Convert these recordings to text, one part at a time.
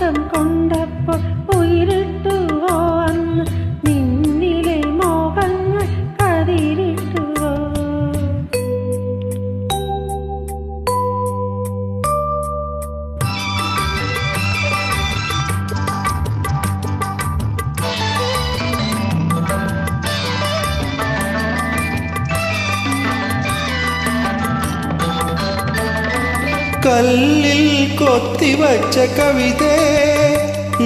തങ്കം കൊണ്ടപ്പോൾ ഉയരിട്ടുവോ അന്ന് നിന്നിലെ മോഹങ്ങൾ കതിരിട്ടുവോ? കല്ലിൽ കൊത്തിവച്ച കവിതേ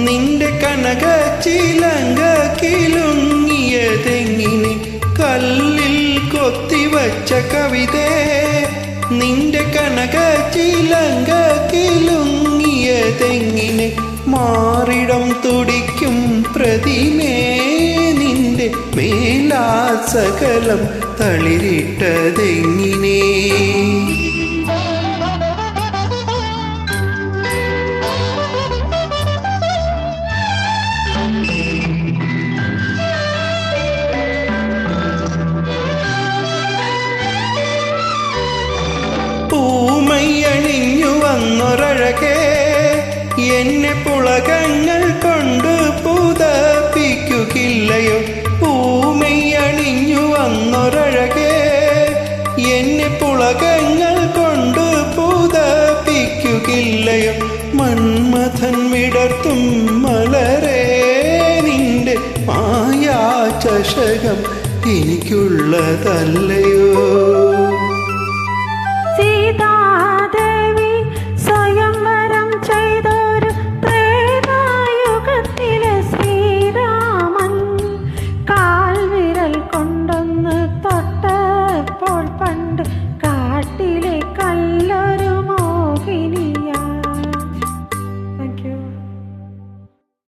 നിന്റെ കനക ചിലങ്ക കിലുങ്ങിയതെങ്ങിനെ? കല്ലിൽ കൊത്തിവച്ച കവിതേ നിന്റെ കനക ചിലങ്ക കിലുങ്ങിയതെങ്ങിനെ? മാറിടം തുടിക്കും പ്രതിമേ നിന്റെ മേലാസകലം തളിരിട്ടതെങ്ങിനെ? പൂമയ്യണിഞ്ഞു വന്നൊരഴകേ എന്നെ പുളകങ്ങൾ കൊണ്ട് പുതപ്പിക്കുകയില്ലയോ? പൂമയ്യണിഞ്ഞു വന്നൊരഴകേ എന്നെ പുളകങ്ങൾ കൊണ്ട് പുതപ്പിക്കുകയില്ലയോ? മന്മഥൻ വിടർത്തും മലരേ നിന്റെ മായാ ചഷകം എനിക്കുള്ളതല്ലയോ? സീതാദേ